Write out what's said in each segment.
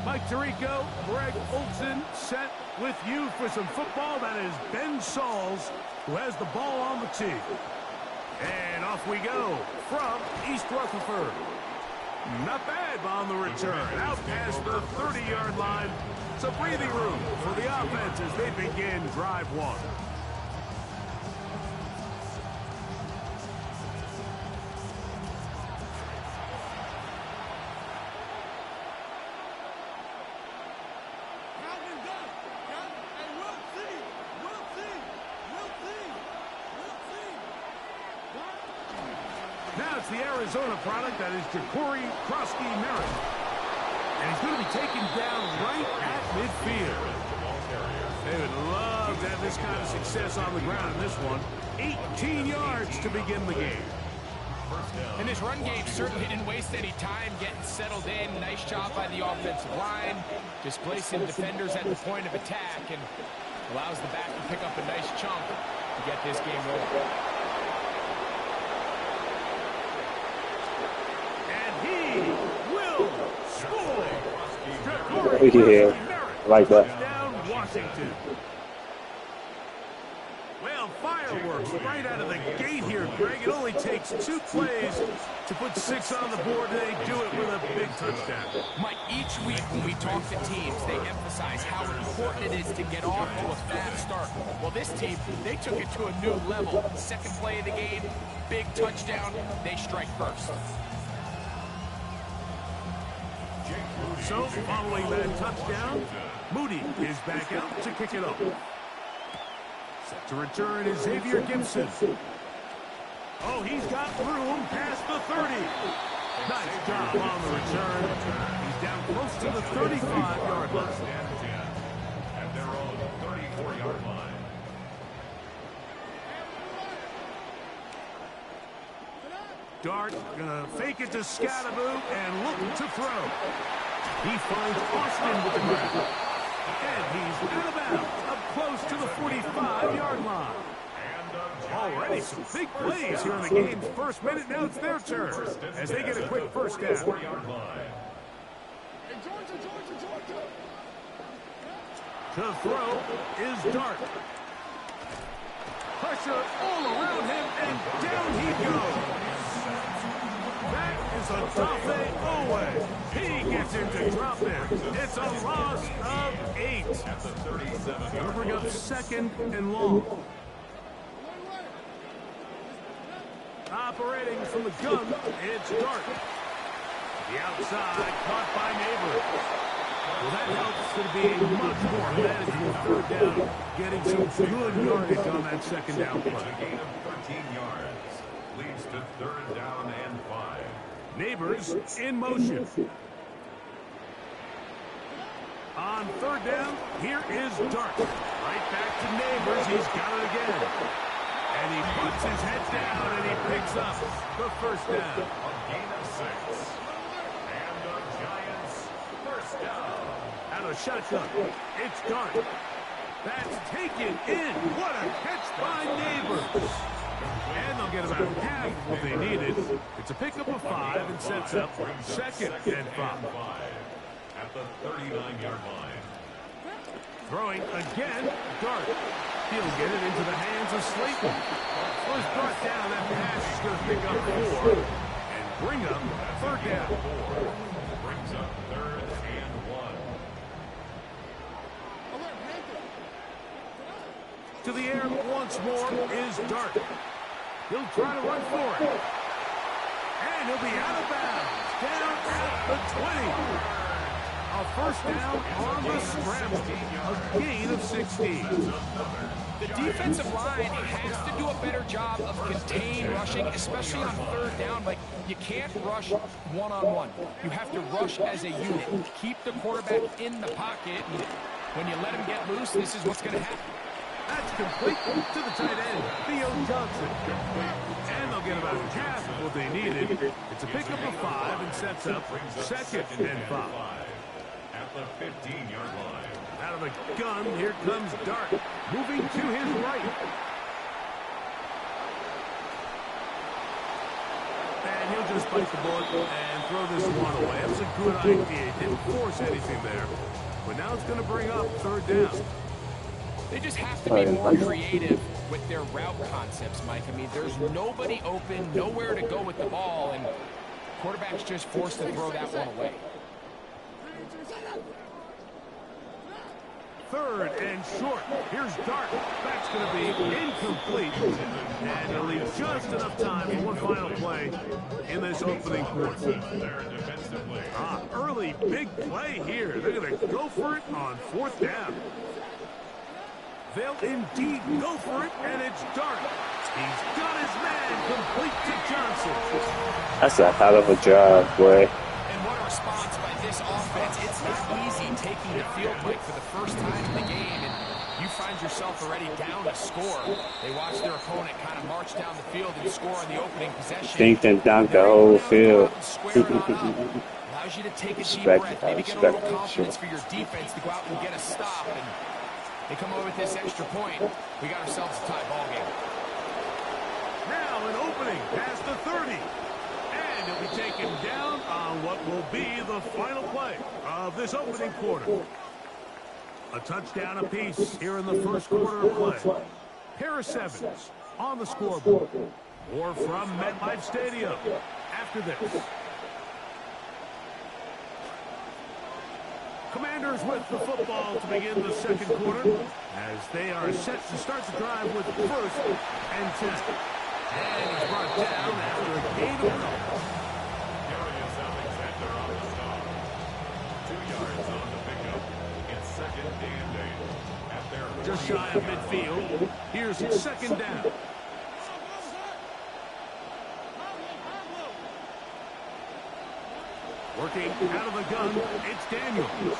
Mike Tirico, Greg Olson set with you for some football. That is Ben Sauls, who has the ball on the tee. And off we go from East Rutherford. Not bad on the return. Out past the 30-yard line. Some breathing room for the offense as they begin drive one. Now it's the Arizona product, that is Ja'Cory Krosky-Merritt. And he's going to be taken down right at midfield. They would love to have this kind of success on the ground in this one. 18 yards to begin the game. And this run game certainly didn't waste any time getting settled in. Nice job by the offensive line. Just placing defenders at the point of attack and allows the back to pick up a nice chunk to get this game rolling. Yeah, like that. Down Washington. Well, fireworks right out of the gate here, Greg. It only takes 2 plays to put 6 on the board, and they do it with a big touchdown. Mike, each week when we talk to teams, they emphasize how important it is to get off to a fast start. Well, this team, they took it to a new level. Second play of the game, big touchdown, they strike first. So, following that touchdown, Moody is back out to kick it off. Set to return is Xavier Gibson. Oh, he's got room past the 30. Nice job on the return. He's down close to the 35-yard line. At their own 34-yard line. Dart gonna fake it to Scattaboo and look to throw. He finds Austin with the grab. And he's out of bounds, up close to the 45-yard line. Already some big plays here in the game's first minute. Now it's their turn as they get a quick first down. To throw is Dart. Pressure all around him, and down he goes. That is Odafe Owe. He gets into drop there. It's a loss of 8. Gonna bring up second and long. Operating from the gun, it's Dart. The outside, caught by Neighbor. Well, that helps to be a much more manageable third down, getting some good yardage on that second down play. Gain of 13 yards leads to third down and 5. Neighbors in motion. On third down, here is Dart. Right back to Neighbors. He's got it again. And he puts his head down and he picks up the first down. A gain of 6. And the Giants first down. Out of shotgun, it's Dart. That's taken in. What a catch by Neighbors. And they'll get about half what they needed. It's a pickup of 5 and sets up second and 5. At the 39-yard line. Throwing again, Dart. He'll get it into the hands of Slayton. First brought down, that pass is going to pick up 4 and bring up third down. Brings up third and 1. To the air once more is Dart. He'll try to run for it. And he'll be out of bounds. Down at the 20. A first down on the scramble. A gain of 16. The defensive line has to do a better job of contained rushing, especially on third down. Like, you can't rush one-on-one. You have to rush as a unit. Keep the quarterback in the pocket. And when you let him get loose, this is what's going to happen. That's complete to the tight end, Theo Johnson. And they'll get about half of what they needed. It's a pickup of 5 and sets up second and 5. At the 15-yard line. Out of the gun, here comes Dart, moving to his right. And And he'll just bite the bullet and throw this one away. That was a good idea. He didn't force anything there. But now it's going to bring up third down. They just have to be more creative with their route concepts, Mike. I mean, there's nobody open, nowhere to go with the ball, and quarterback's just forced to throw that one away. Third and short. Here's Dart. That's going to be incomplete. And he'll leave just enough time for one final play in this opening quarter. Early big play here. They're going to go for it on fourth down. They'll indeed go for it, and it's Dart. He's got his man complete to Johnson. That's a hell of a job, boy. And what a response by this offense. It's not easy taking the field, Mike, for the first time in the game, and you find yourself already down a score. They watch their opponent kind of march down the field and score on the opening possession. Think and dunk the whole field. Allows you to take a deep breath, maybe get a little confidence for your defense to go out and get a stop, and they come away with this extra point. We got ourselves a tie ball game. Now an opening past the 30. And he'll be taken down on what will be the final play of this opening quarter. A touchdown apiece here in the first quarter of play. Pair of sevens on the scoreboard. Or from MetLife Stadium after this. Commanders with the football to begin the second quarter as they are set to start the drive with first and 10. And he's brought down after a gain of 1. Darius Alexander on the stop. 2 yards on the pickup. It's second and 8. At their Just shy of midfield. Here's his second down. Working out of the gun, it's Daniels.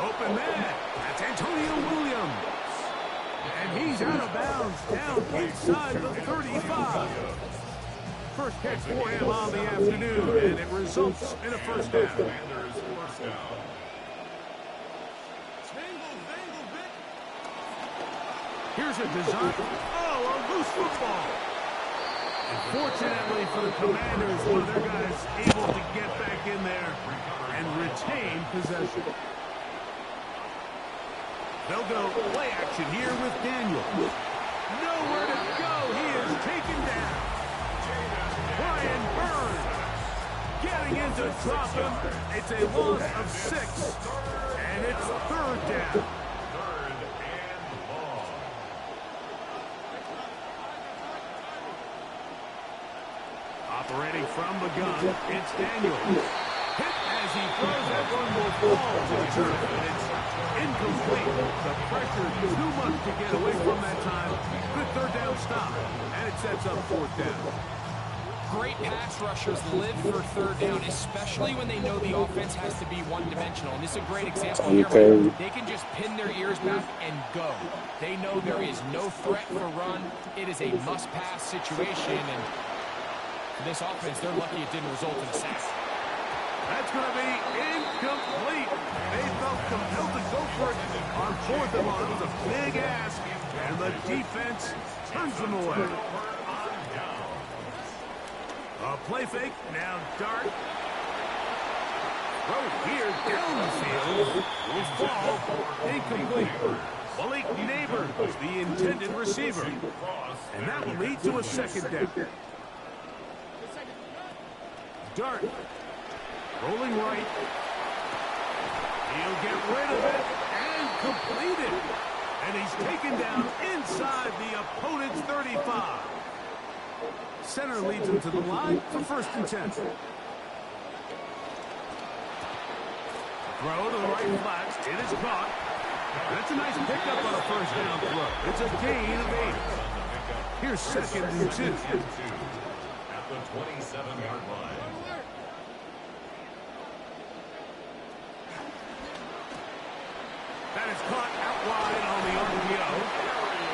Open man. That's Antonio Williams. And he's out of bounds down inside the 35. First catch for him on the afternoon, and it results in a first down. Commanders first down. Here's a design. Oh, a loose football. Unfortunately for the Commanders, one of their guys able to get back in there and retain possession. They'll go play action here with Daniel. Nowhere to go. He is taken down. Brian Burns getting in to drop him. It's a loss of 6, and it's third down. Operating from the gun, it's Daniels. Hit as he throws that one will fall to the turf, and it's incomplete. The pressure too much to get away from that time. Good third down stop, and it sets up fourth down. Great pass rushers live for third down, especially when they know the offense has to be one-dimensional. And this is a great example here where they can just pin their ears back and go. They know there is no threat for run. It is a must-pass situation, and this offense, they're lucky it didn't result in a sack. That's going to be incomplete. They felt compelled to go for it on fourth and long. It was a big ask, and the defense turns them away. A play fake, now Dart. Throw here down the field. Will fall, incomplete. Malik Neighbors was the intended receiver. And that will lead to a second down. Dart, rolling right. He'll get rid of it and complete it. And he's taken down inside the opponent's 35. Center leads him to the line for first and 10. Throw to the right flat. It is caught. That's a nice pickup on a first down throw. It's a gain of 8. Here's second and 2. At the 27-yard line. That is caught out wide on the RPO.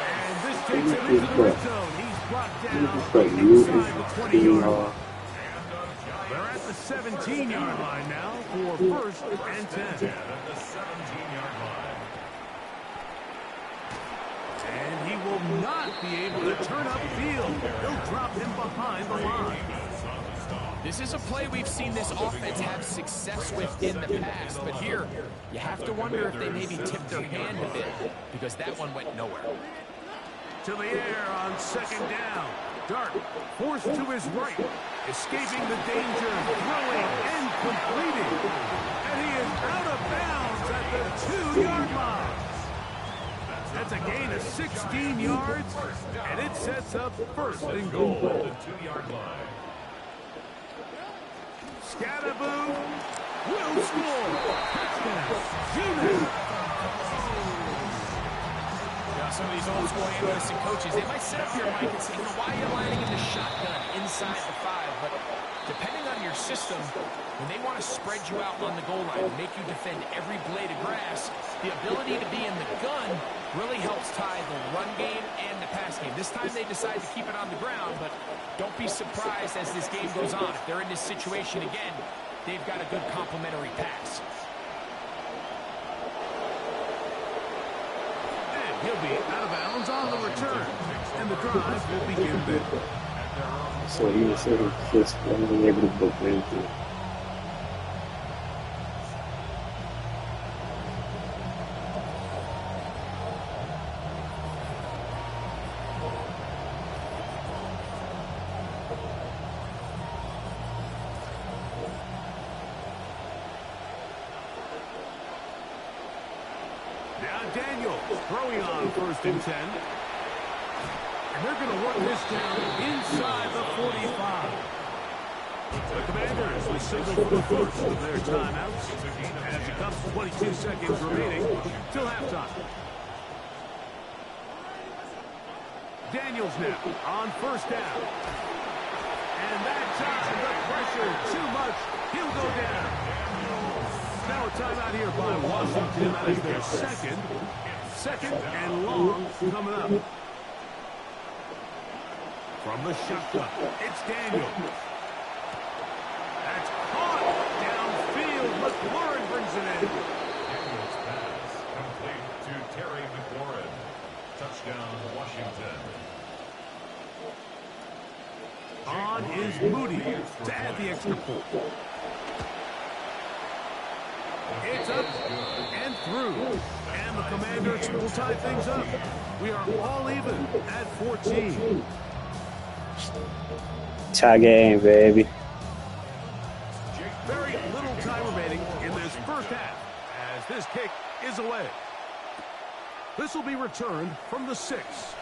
And this takes him into the red zone. He's brought down inside the 20-yard line. They're at the 17-yard line now for first and 10. At the 17-yard line. And he will not be able to turn upfield. They'll drop him behind the line. This is a play we've seen this offense have success with in the past, but here you have to wonder if they maybe tipped their hand a bit because that one went nowhere. To the air on second down. Dart forced to his right, escaping the danger, throwing and completing. And he is out of bounds at the 2-yard line. That's a gain of 16 yards, and it sets up first and goal. The 2-yard line. Scatterboo will score. Touchdown, Judas. Some of these old school analysts and coaches, they might sit up here, Mike, and say, you know, why are you lining in the shotgun inside the 5? But depending on your system, when they want to spread you out on the goal line, make you defend every blade of grass, the ability to be in the gun really helps tie the run game and the pass game. This time they decide to keep it on the ground, but don't be surprised as this game goes on. If they're in this situation again, they've got a good complementary pass. He'll be out of bounds on the return, and the drive will begin then. So he was sort of just able to book into. Daniel throwing on first and 10. And they're going to work this down inside the 45. The Commanders will signal for the first of their timeouts as it comes 22 seconds remaining till halftime. Daniels now on first down. And that time, the pressure, too much. He'll go down. Now a timeout here by Washington. That is their second and long coming up. From the shotgun, it's Daniel. That's caught downfield. McLaurin brings it in. Daniel's pass complete to Terry McLaurin. Touchdown, Washington. On is Moody to add the extra point. It's up and through. And the Commanders will tie things up. We are all even at 14. Tie game, baby. Very little time remaining in this first half as this kick is away. This will be returned from the 6.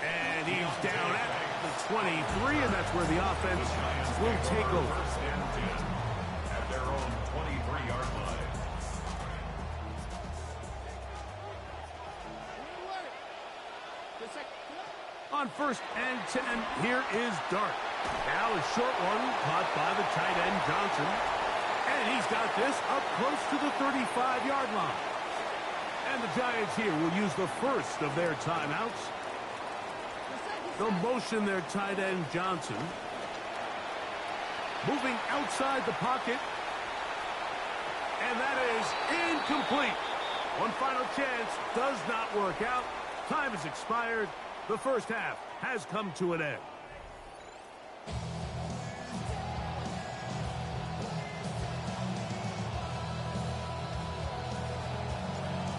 And he's down at the 23, and that's where the offense will take over. First and 10 at their own 23-yard line. On first and 10, here is Dart. Now a short one caught by the tight end Johnson. And he's got this up close to the 35-yard line. And the Giants here will use the first of their timeouts. They'll motion their tight end Johnson. Moving outside the pocket. And that is incomplete. One final chance does not work out. Time has expired. The first half has come to an end.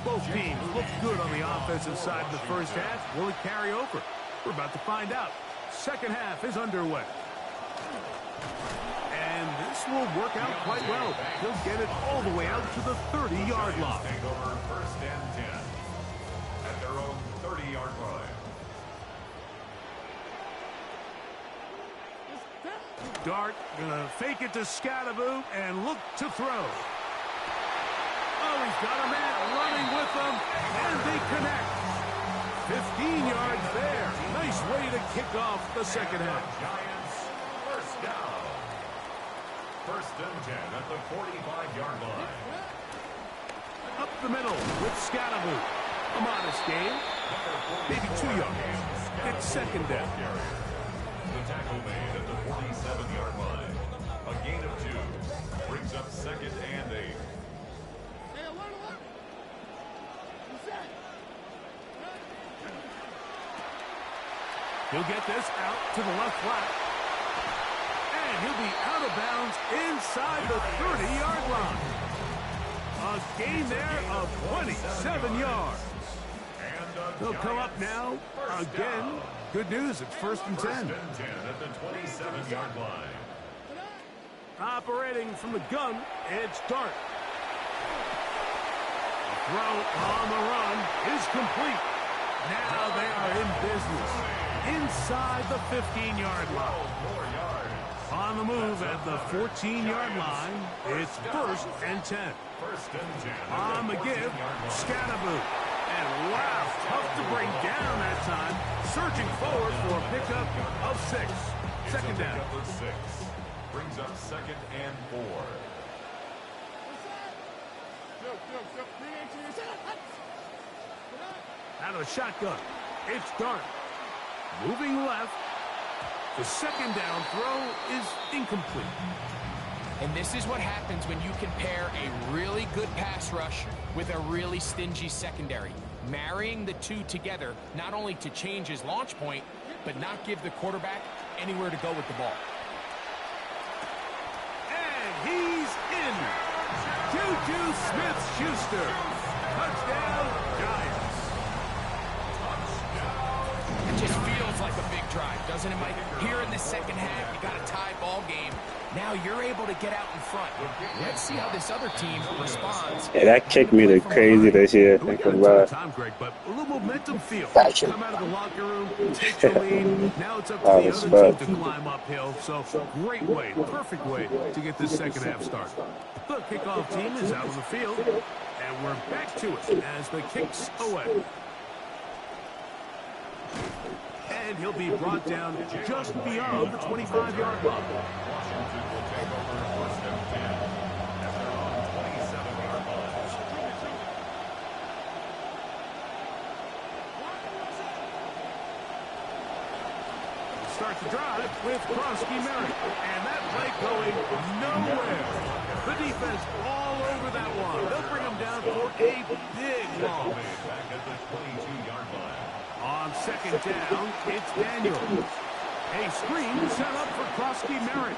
Both teams look good on the offensive side in the first half. Will it carry over? We're about to find out. Second half is underway. And this will work out quite well. He'll get it all the way out to the 30-yard line. Take over first and 10 at their own 30-yard line. Dart gonna fake it to Scatterboo and look to throw. Oh, he's got a man running with them, and they connect. 15 yards there. Nice way to kick off the second half. Giants first down. First and 10 at the 45-yard line. Up the middle with Scatterboo. A modest gain. Maybe 2 yards. It's second down. The tackle made at the 47-yard line. A gain of 2 brings up second and 8. He'll get this out to the left flat. And he'll be out of bounds inside the 30-yard line. A gain there of 27 yards. They'll come up now again. Good news, it's 1st and 10. First and 10 at the 27-yard line. Operating from the gun, it's Dart. The throw on the run is complete. Now they are in business inside the 15-yard line. On the move at the 14-yard line, it's 1st and 10. First and 10. On the give, Scatterboot. And wow, tough to bring down that time. Searching forward for a pickup of 6. Second down. Pickup of 6. Brings up 2nd and 4. Out of the shotgun, it's Dart. Moving left. The 2nd down throw is incomplete. And this is what happens when you can pair a really good pass rush with a really stingy secondary. Marrying the two together, not only to change his launch point, but not give the quarterback anywhere to go with the ball. And he's in. Juju Smith-Schuster. Touchdown, Giants. It just feels like a big drive, doesn't it, Mike? Here in the second half, you got a tie ball game. Now you're able to get out in front. Let's see how this other team responds. Yeah, that kicked me to crazy this year. We Thinking got a ton about of time, Greg, but a little momentum feel. Gotcha. Come out of the locker room, take the lead. Now it's up to Oh, the that's other bad. team to climb uphill. So great way, perfect way to get this second half started. The kickoff team is out on the field, and we're back to it as the kick's away. And he'll be brought down just beyond the 25-yard line. Washington will take over 1st and 10 at their own 27-yard line. Start the drive with Krosky Merritt. And that play going nowhere. The defense all over that one. They'll bring him down for a big loss. Back at the 22-yard line. On 2nd down, it's Daniel. A screen set up for Krosky Merritt.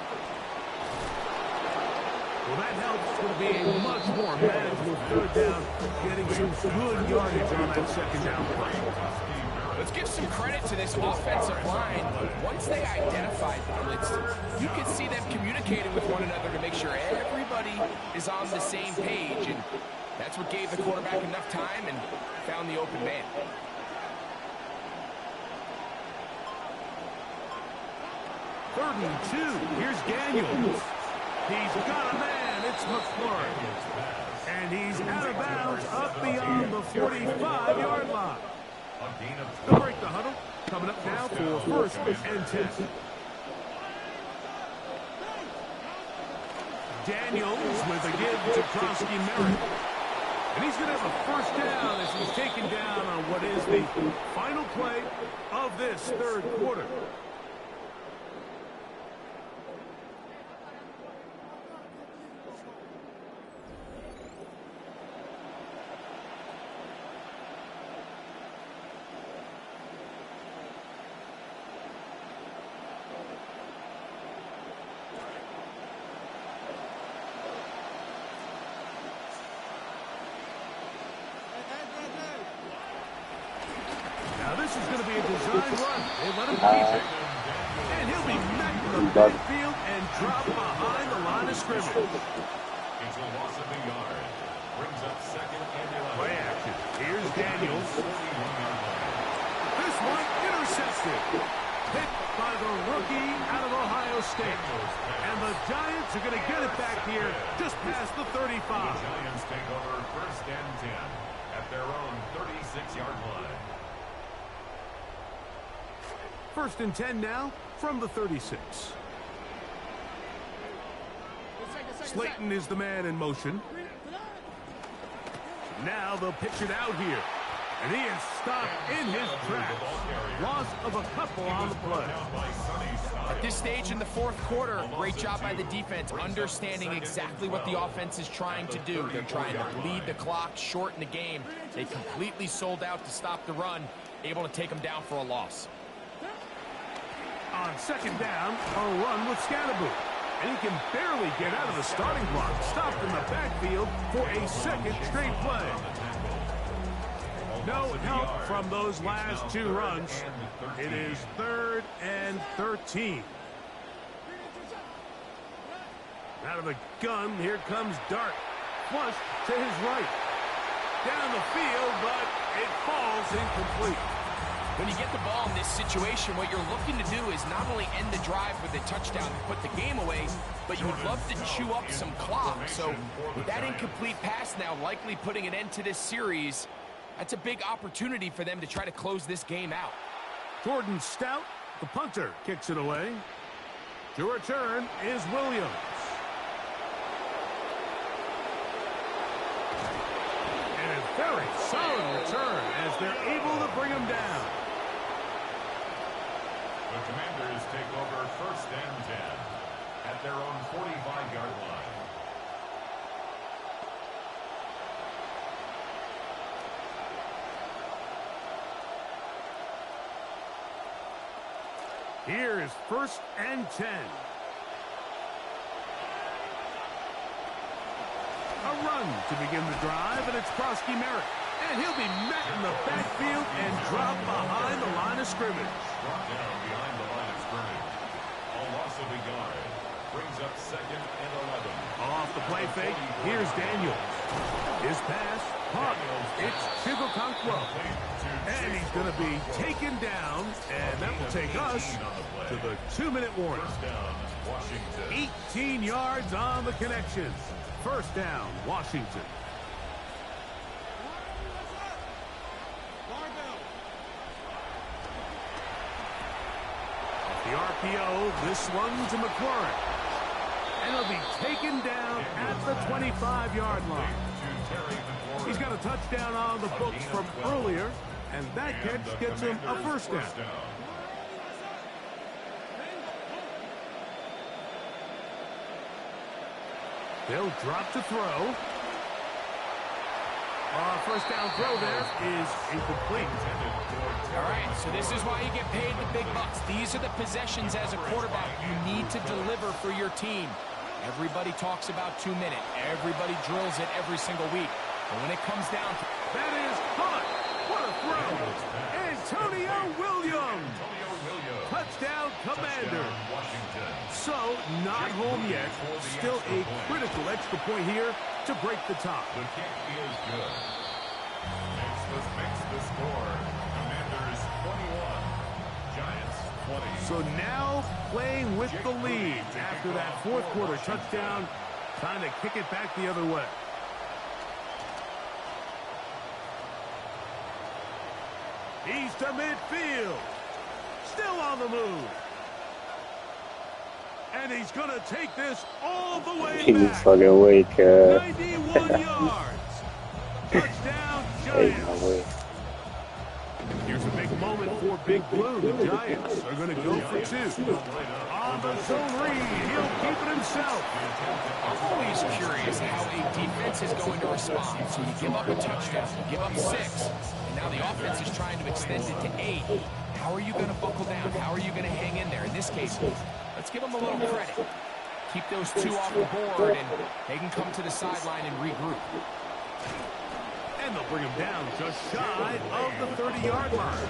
Well, that helps with being much more manageable 3rd down, getting some good yardage on that 2nd down play. Let's give some credit to this offensive line. Once they identified the blitz, you can see them communicating with one another to make sure everybody is on the same page. And that's what gave the quarterback enough time and found the open man. Third and 2. Here's Daniels. He's got a man. It's McClure. And he's out of bounds up beyond the 45-yard line. They'll break the huddle. Coming up now for 1st and 10. Daniels with a give to Krosky Merritt. And he's going to have a 1st down as he's taken down on what is the final play of this 3rd quarter. This is going to be a design run. They let him keep it. And he'll be met in the midfield and drop behind the line of scrimmage. It's a loss of a yard. Brings up 2nd and 11. Play action. Here's Daniels. This one intercepted. Picked by the rookie out of Ohio State. And the Giants are going to get it back here just past the 35. The Giants take over 1st and 10 at their own 36-yard line. 1st and 10 now from the 36. Slayton is the man in motion. Now they'll pitch it out here. And he is stopped in his tracks. Loss of a couple on the play. At this stage in the 4th quarter, great job by the defense, understanding exactly what the offense is trying to do. They're trying to bleed the clock, shorten the game. They completely sold out to stop the run, able to take them down for a loss. On 2nd down, a run with Scatterboot. And he can barely get out of the starting block. Stopped in the backfield for a second straight play. No help from those last two runs. It is 3rd and 13. Out of the gun, here comes Dart. Flush to his right. Down the field, but it falls incomplete. When you get the ball in this situation, what you're looking to do is not only end the drive with a touchdown and put the game away, but you would love to chew up some clock. So with that incomplete pass now likely putting an end to this series, that's a big opportunity for them to try to close this game out. Jordan Stout, the punter, kicks it away. To return is Williams. And a very solid return as they're able to bring him down. The Commanders take over 1st and 10 at their own 45-yard line. Here is 1st and 10. A run to begin the drive, and it's Prosky Merritt. And he'll be met in the backfield and dropped behind the line of scrimmage. Brought down behind the line of scrimmage. A loss of a yard. Brings up 2nd and 11. Off the play fake, here's Daniels. His pass, caught. It's Chigokonkwo. And he's going to be taken down, and that will take us to the 2-minute warning. 1st down, Washington. 18 yards on the connection. 1st down, Washington. Off the RPO, this one to McLaurin. And he'll be taken down at the 25-yard line. He's got a touchdown on the books from earlier, and that catch gets him a 1st down. They'll drop to throw. 1st down throw there is incomplete. All right, so this is why you get paid the big bucks. These are the possessions as a quarterback you need to deliver for your team. Everybody talks about 2 minutes. Everybody drills it every single week. But when it comes down to... That is hot. What a throw. Antonio Williams. Touchdown, Commander. So, not home yet. Still a critical extra point here to break the tie. The kick is good. Makes the score. Commanders 21. Giants 20. So now playing with the lead after that 4th quarter touchdown. Trying to kick it back the other way. He's to midfield. Still on the move. And he's going to take this all the way He's back. fucking weak. 91 yards. Touchdown, Giants. Here's a big moment for Big Blue. The Giants are going to go for 2. On the zone read, he'll keep it himself. I'm always curious how a defense is going to respond. So you give up a touchdown, you give up 6, and now the offense is trying to extend it to 8. How are you going to buckle down? How are you going to hang in there? In this case, let's give them a little credit. Keep those 2 off the board, and they can come to the sideline and regroup. And they'll bring him down just shy of the 30-yard line.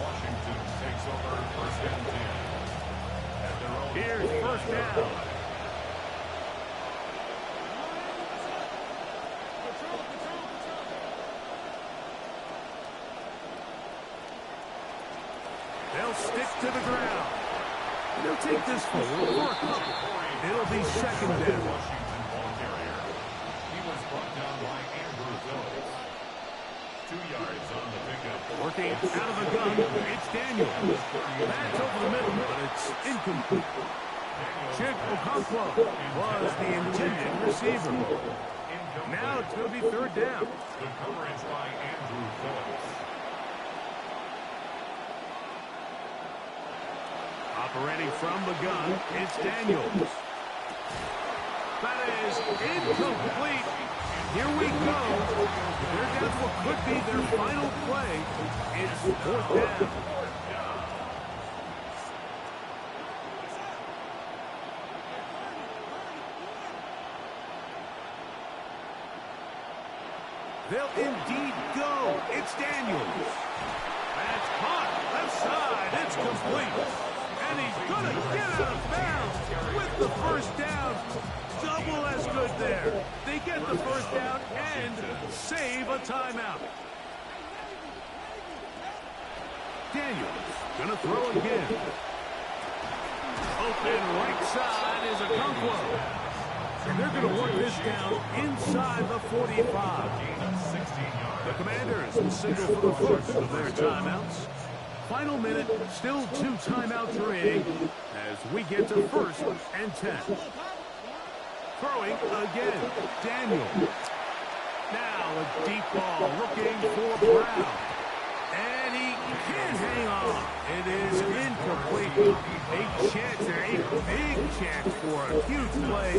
Washington takes over 1st and 10. At their own Here's 1st down. They'll stick to the ground. They'll take this forward for a couple. It'll be 2nd down. Washington ball carrier. He was brought down by Andrew Phillips. 2 yards on the pickup. Working out of the gun, it's Daniels. That's over the middle, but it's incomplete. Chigokonkwo was the intended receiver. Now it's going to be 3rd down. Good coverage by Andrew Phillips. Operating from the gun, it's Daniels. That is incomplete. Here we go. They're down to what could be their final play. It's 4th down. They'll indeed go. It's Daniels. That's caught. Left side. It's complete. And he's going to get out of bounds with the first down. Double as good there. They get the first down and save a timeout. Daniels going to throw again. Open right side is Okonkwo. And they're going to work this down inside the 45. The Commanders will signal for the first of their timeouts. Final minute, still 2 timeouts remaining as we get to 1st and 10. Throwing again, Daniel. Now a deep ball looking for Brown. And he can't hang on. It is incomplete. A chance, a big chance for a huge play,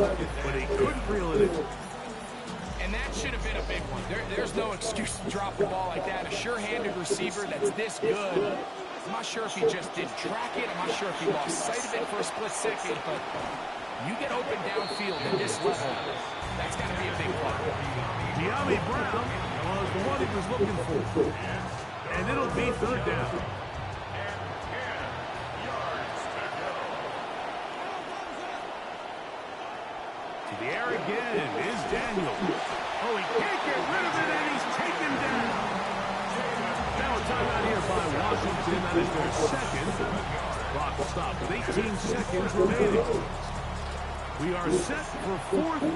but he couldn't reel it in. And that should have been a big one. There's no excuse to drop the ball like that. A sure-handed receiver that's this good. I'm not sure if he just didn't track it. I'm not sure if he lost sight of it for a split second, but you get open downfield at this level, that's got to be a big play. De'Ami Brown was the one he was looking for. And it'll be 3rd down. To the air again is Daniel. Oh, he can't get rid of it, and he's taken down. Now a timeout here by Washington. That is their second. Clock will stop with 18 seconds remaining. We are set for 4th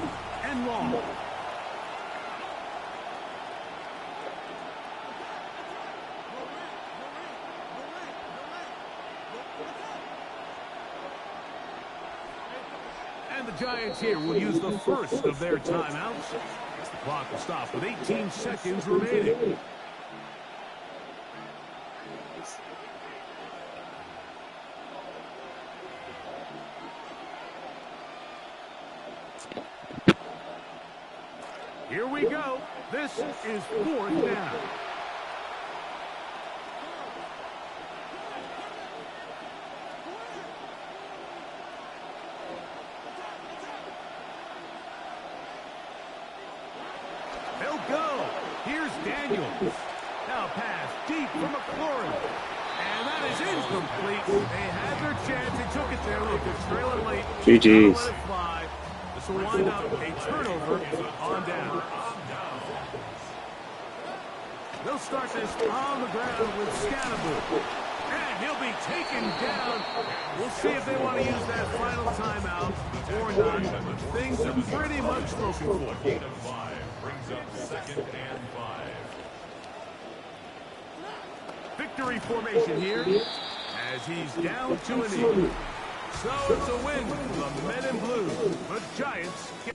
and long. And the Giants here will use the first of their timeouts. The clock will stop with 18 seconds remaining. Here we go. This is 4th down. They'll go. Here's Daniels. Now pass deep for McLaurin. And that is incomplete. They had their chance. They took it there. Look, they're trailing late. GG's. Let it fly. This will wind up a turnover on down. They'll start this on the ground with Scannable. And he'll be taken down. We'll see if they want to use that final timeout or not. Things are pretty much spoken for. Gain of 5 brings up 2nd and 5. Victory formation here as he's down to a knee. So it's a win for the Men in Blue. The Giants get...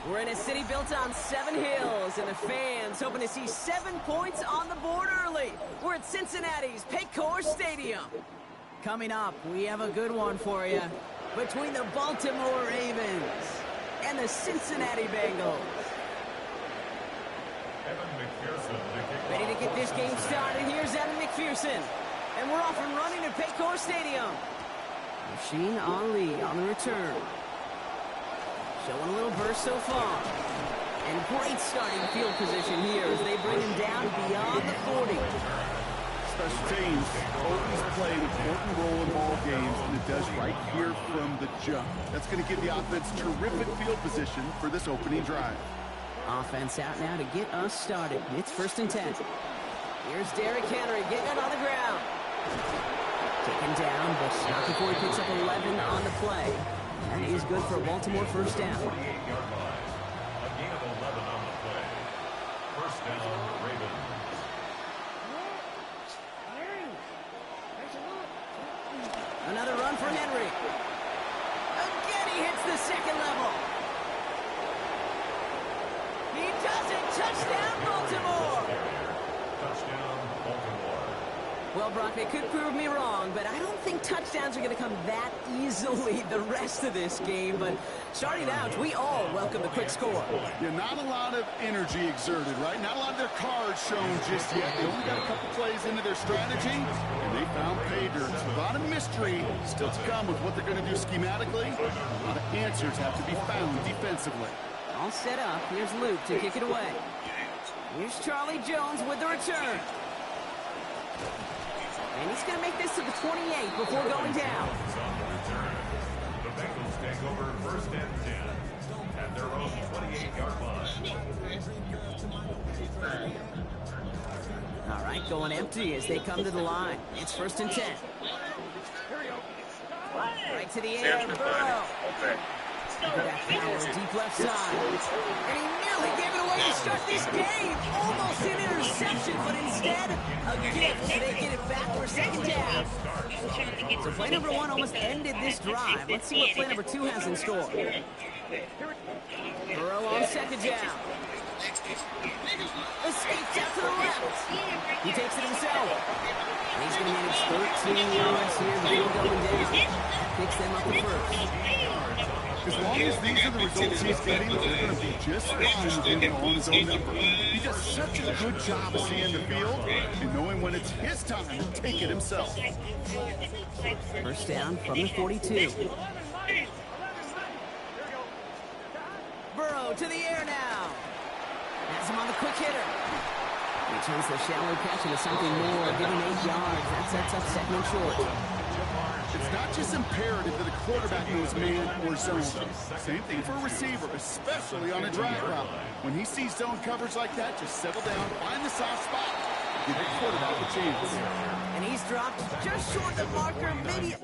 We're in a city built on 7 hills, and the fans hoping to see 7 points on the board early. We're at Cincinnati's Paycor Stadium. Coming up, we have a good one for you. Between the Baltimore Ravens and the Cincinnati Bengals. Ready to get this game started. Here's Evan McPherson. And we're off and running at Paycor Stadium. Machine Ali on the return. Showing a little burst so far. And great starting field position here as they bring him down beyond the 40. Special teams always play an important role in ball games, and it does right here from the jump. That's going to give the offense terrific field position for this opening drive. Offense out now to get us started. It's 1st and 10. Here's Derrick Henry getting it on the ground. Taken down, but not before he picks up 11 on the play. That is good for a Baltimore 1st down. 48-yard line. A gain of 11 on the play. 1st down, Ravens. Another run for Henry. Again, he hits the second level. He does it. Touchdown, Baltimore. Touchdown, Baltimore. Well, Brock, they could prove me wrong, but I don't think touchdowns are going to come that easily the rest of this game. But starting out, we all welcome the quick score. Yeah, not a lot of energy exerted, right? Not a lot of their cards shown just yet. They only got a couple plays into their strategy, and they found pay dirt. So a lot of mystery still to come with what they're going to do schematically. A lot of answers have to be found defensively. All set up. Here's Luke to kick it away. Here's Charlie Jones with the return. And he's going to make this to the 28 before going down. The Bengals take over first and 10 at their own 28-yard line. All right, going empty as they come to the line. It's first and 10. Right to the air, Burrow. Look at that power, deep left side. And he nearly gave it away to start this game. Almost an interception, but instead, a gift. So they get it back for second down. So play number 1 almost ended this drive. Let's see what play number 2 has in store. Burrow on second down. Escapes out to the left. He takes it himself. And he's going to manage 13 yards here before going down. Picks them up the first. As long as these are the results he's getting, they're going to be just fine with him on his own number. He does such a good job of seeing the field and knowing when it's his time to take it himself. First down from the 42. Burrow to the air now. Has him on the quick hitter. He turns the shallow catch into something more, giving 8 yards. That sets up second and short. It's not just imperative that a quarterback knows man or zone. Same thing for a receiver, especially on a drag route. When he sees zone coverage like that, just settle down, find the soft spot, give the quarterback a chance. And he's dropped just short of the marker, maybe